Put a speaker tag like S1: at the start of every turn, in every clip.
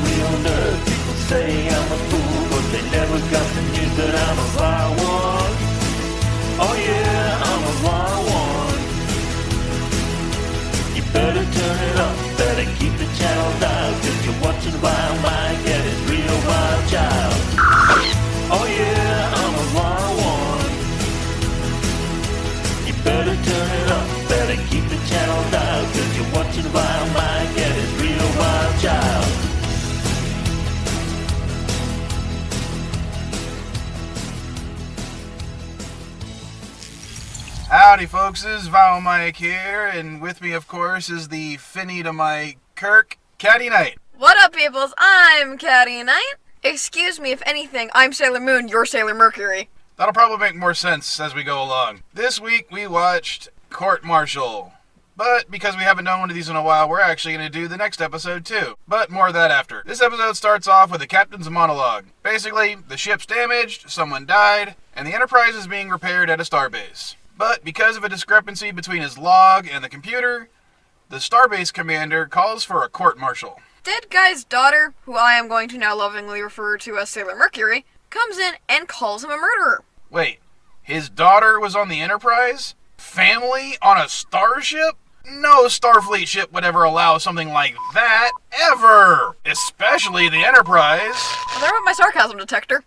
S1: real nerd. People say I'm a fool, but they never got the news that I'm a vile one. Oh yeah, I'm a vile one. You better turn it up, better keep the channel dialed, 'cause you're watching VileMike and his real wild child. Oh yeah, I'm a vile one. You better turn it up, better keep the channel dialed, 'cause you're watching VileMike and his real wild child.
S2: Howdy folks, this is VileMike here, and with me of course is the Finny to my Kirk, Katty Knight.
S3: What up peoples, I'm Katty Knight. Excuse me if anything, I'm Sailor Moon, you're Sailor Mercury.
S2: That'll probably make more sense as we go along. This week we watched Court Martial, but because we haven't done one of these in a while, we're actually going to do the next episode too. But more of that after. This episode starts off with the captain's monologue. Basically, the ship's damaged, someone died, and the Enterprise is being repaired at a starbase. But because of a discrepancy between his log and the computer, the starbase commander calls for a court-martial.
S3: Dead guy's daughter, who I am going to now lovingly refer to as Sailor Mercury, comes in and calls him a murderer.
S2: Wait, his daughter was on the Enterprise? Family on a starship? No Starfleet ship would ever allow something like that, ever! Especially the Enterprise.
S3: Well, there went my sarcasm detector.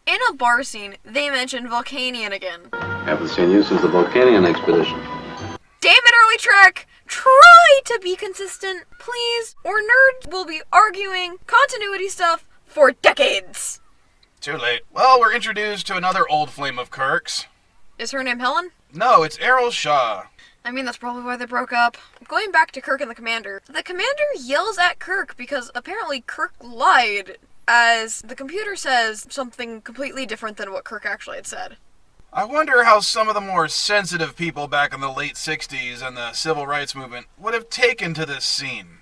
S3: In a bar scene, they mention Vulcanian again.
S4: Haven't seen you since the Vulcanian expedition.
S3: Damn it, Early Trek! Try to be consistent, please, or nerds will be arguing continuity stuff for decades.
S2: Too late. Well, we're introduced to another old flame of Kirk's.
S3: Is her name Helen?
S2: No, it's Errol Shaw.
S3: I mean, that's probably why they broke up. Going back to Kirk and the commander yells at Kirk because apparently Kirk lied, as the computer says something completely different than what Kirk actually had said.
S2: I wonder how some of the more sensitive people back in the late 60s and the civil rights movement would have taken to this scene.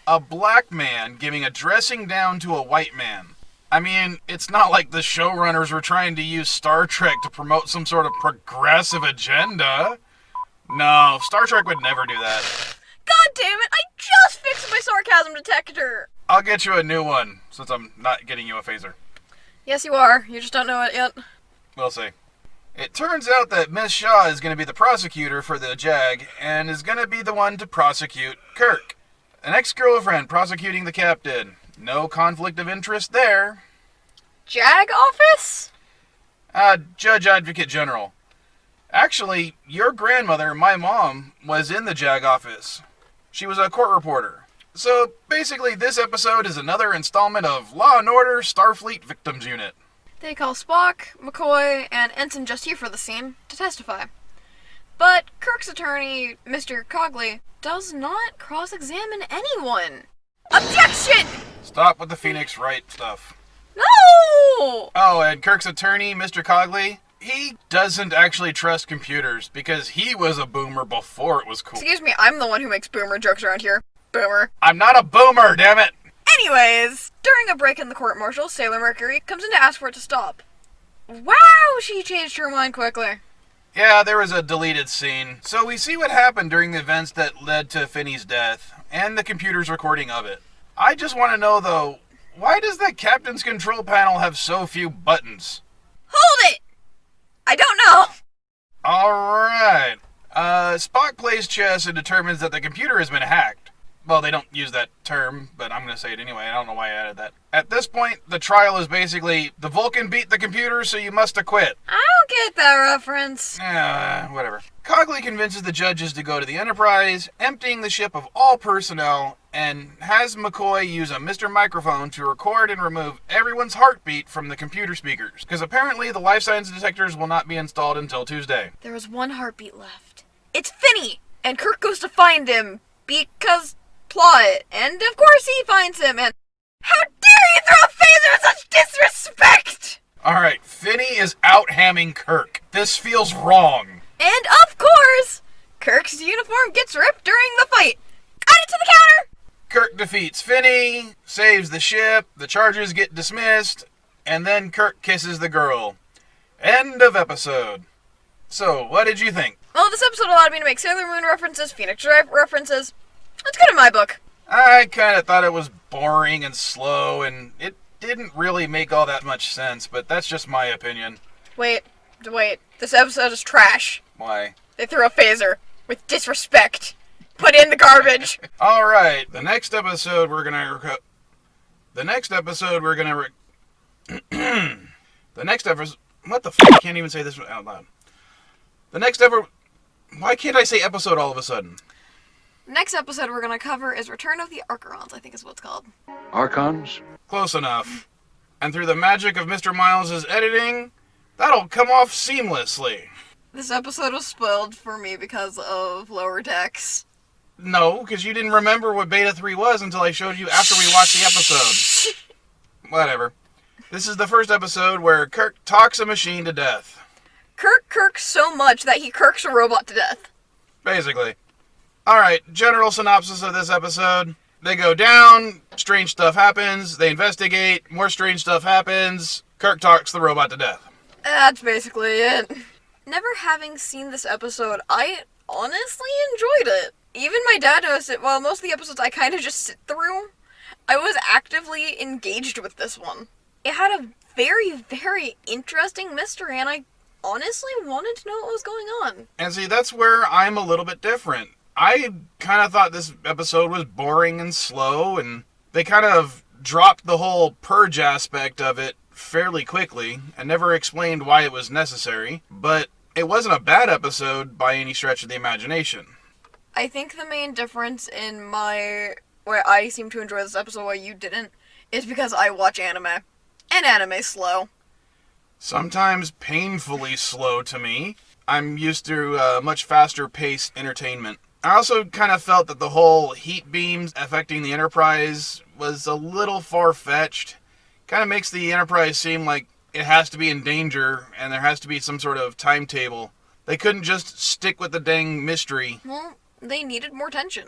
S2: A black man giving a dressing down to a white man. I mean, it's not like the showrunners were trying to use Star Trek to promote some sort of progressive agenda. No, Star Trek would never do that.
S3: God damn it, I just fixed my sarcasm detector!
S2: I'll get you a new one, since I'm not getting you a phaser.
S3: Yes, you are. You just don't know it yet.
S2: We'll see. It turns out that Miss Shaw is going to be the prosecutor for the JAG, and is going to be the one to prosecute Kirk. An ex-girlfriend prosecuting the captain. No conflict of interest there.
S3: JAG office?
S2: Judge Advocate General. Actually, your grandmother, my mom, was in the JAG office. She was a court reporter. So, basically, this episode is another installment of Law & Order Starfleet Victims Unit.
S3: They call Spock, McCoy, and Ensign just here for the scene to testify. But Kirk's attorney, Mr. Cogley, does not cross-examine anyone. Objection!
S2: Stop with the Phoenix Wright stuff.
S3: No!
S2: Oh, and Kirk's attorney, Mr. Cogley, he doesn't actually trust computers because he was a boomer before it was cool.
S3: Excuse me, I'm the one who makes boomer jokes around here. Boomer.
S2: I'm not a boomer, damn it!
S3: Anyways, during a break in the court-martial, Sailor Mercury comes in to ask for it to stop. Wow, she changed her mind quickly.
S2: Yeah, there was a deleted scene. So we see what happened during the events that led to Finney's death, and the computer's recording of it. I just want to know, though, why does the captain's control panel have so few buttons?
S3: Hold it! I don't know!
S2: Alright. Spock plays chess and determines that the computer has been hacked. Well, they don't use that term, but I'm going to say it anyway. I don't know why I added that. At this point, the trial is basically, the Vulcan beat the computer, so you must acquit.
S3: I don't get that reference.
S2: Whatever. Cogley convinces the judges to go to the Enterprise, emptying the ship of all personnel, and has McCoy use a Mr. Microphone to record and remove everyone's heartbeat from the computer speakers. Because apparently the life science detectors will not be installed until Tuesday.
S3: There was one heartbeat left. It's Finney! And Kirk goes to find him, because... plot. And of course he finds him, and... How dare you throw a phaser with such disrespect!
S2: Alright, Finney is out-hamming Kirk. This feels wrong.
S3: And of course, Kirk's uniform gets ripped during the fight. Add it to the counter!
S2: Kirk defeats Finney, saves the ship, the charges get dismissed, and then Kirk kisses the girl. End of episode. So, what did you think?
S3: Well, this episode allowed me to make Sailor Moon references, Phoenix Wright references. It's good in my book.
S2: I kind of thought it was boring and slow, and it didn't really make all that much sense, but that's just my opinion.
S3: Wait. This episode is trash.
S2: Why?
S3: They threw a phaser with disrespect. Put it in the garbage.
S2: Alright, the next episode we're gonna... What the fuck? I can't even say this out loud. Why can't I say episode all of a sudden?
S3: Next episode we're going to cover is Return of the Archons, I think is what it's called.
S4: Archons?
S2: Close enough. And through the magic of Mr. Miles' editing, that'll come off seamlessly.
S3: This episode was spoiled for me because of Lower Decks.
S2: No, because you didn't remember what Beta 3 was until I showed you after we watched the episode. Whatever. This is the first episode where Kirk talks a machine to death.
S3: Kirk kirks so much that he kirks a robot to death.
S2: Basically. Alright, general synopsis of this episode. They go down, strange stuff happens, they investigate, more strange stuff happens, Kirk talks the robot to death.
S3: That's basically it. Never having seen this episode, I honestly enjoyed it. Even my dad noticed it. While most of the episodes I kind of just sit through, I was actively engaged with this one. It had a very, very interesting mystery, and I honestly wanted to know what was going on.
S2: And see, that's where I'm a little bit different. I kind of thought this episode was boring and slow, and they kind of dropped the whole purge aspect of it fairly quickly, and never explained why it was necessary, but it wasn't a bad episode by any stretch of the imagination.
S3: I think the main difference in where I seem to enjoy this episode while you didn't, is because I watch anime. And anime's slow.
S2: Sometimes painfully slow to me. I'm used to much faster paced entertainment. I also kind of felt that the whole heat beams affecting the Enterprise was a little far-fetched. Kind of makes the Enterprise seem like it has to be in danger, and there has to be some sort of timetable. They couldn't just stick with the dang mystery.
S3: Well, they needed more tension.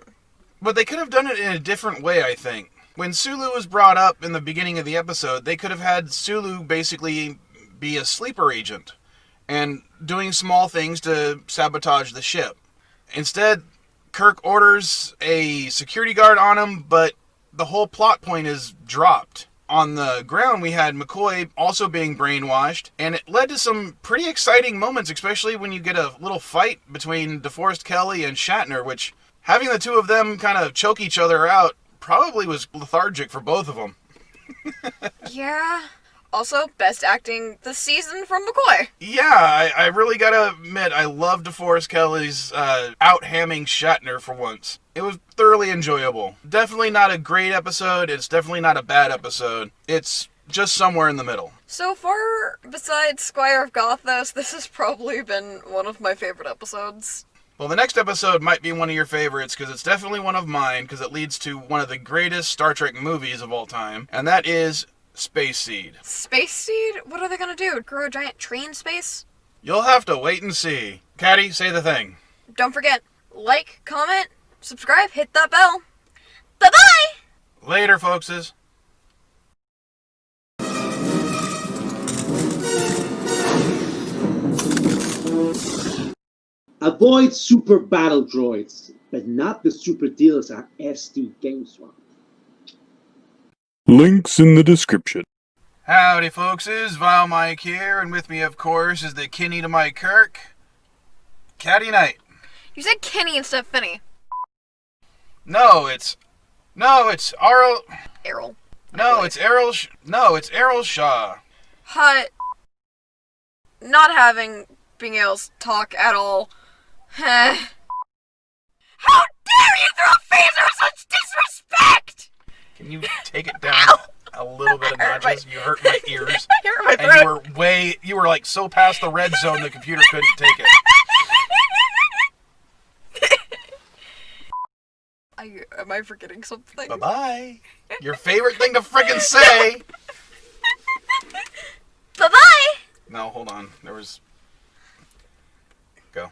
S2: But they could have done it in a different way, I think. When Sulu was brought up in the beginning of the episode, they could have had Sulu basically be a sleeper agent and doing small things to sabotage the ship. Instead, Kirk orders a security guard on him, but the whole plot point is dropped. On the ground, we had McCoy also being brainwashed, and it led to some pretty exciting moments, especially when you get a little fight between DeForest Kelley and Shatner, which, having the two of them kind of choke each other out, probably was lethargic for both of them.
S3: Yeah. Also, best acting this season from McCoy.
S2: Yeah, I really gotta admit, I love DeForest Kelley's out-hamming Shatner for once. It was thoroughly enjoyable. Definitely not a great episode, it's definitely not a bad episode. It's just somewhere in the middle.
S3: So far, besides Squire of Gothos, this has probably been one of my favorite episodes.
S2: Well, the next episode might be one of your favorites, because it's definitely one of mine, because it leads to one of the greatest Star Trek movies of all time, and that is Space Seed.
S3: Space Seed? What are they gonna do? Grow a giant tree in space?
S2: You'll have to wait and see. Katty, say the thing.
S3: Don't forget, like, comment, subscribe, hit that bell. Bye-bye!
S2: Later, folkses.
S5: Avoid super battle droids, but not the super dealers at SD GameSwap.
S6: Links in the description.
S2: Howdy, folkses. VileMike here, and with me, of course, is the Kinney to my Kirk, Katty Knight.
S3: You said Kenny instead of Finney.
S2: No, it's Arl.
S3: Errol.
S2: No, it's Errol. No, it's Errol Shaw.
S3: Hut. Not being able to talk at all. How dare you throw a phaser with such disrespect!
S2: Can you take it down a little bit of notches? You hurt my ears.
S3: I hurt my throat.
S2: And you were like so past the red zone the computer couldn't take it.
S3: Am I forgetting something?
S2: Bye-bye. Your favorite thing to frickin' say.
S3: Bye-bye!
S2: No, hold on. Go.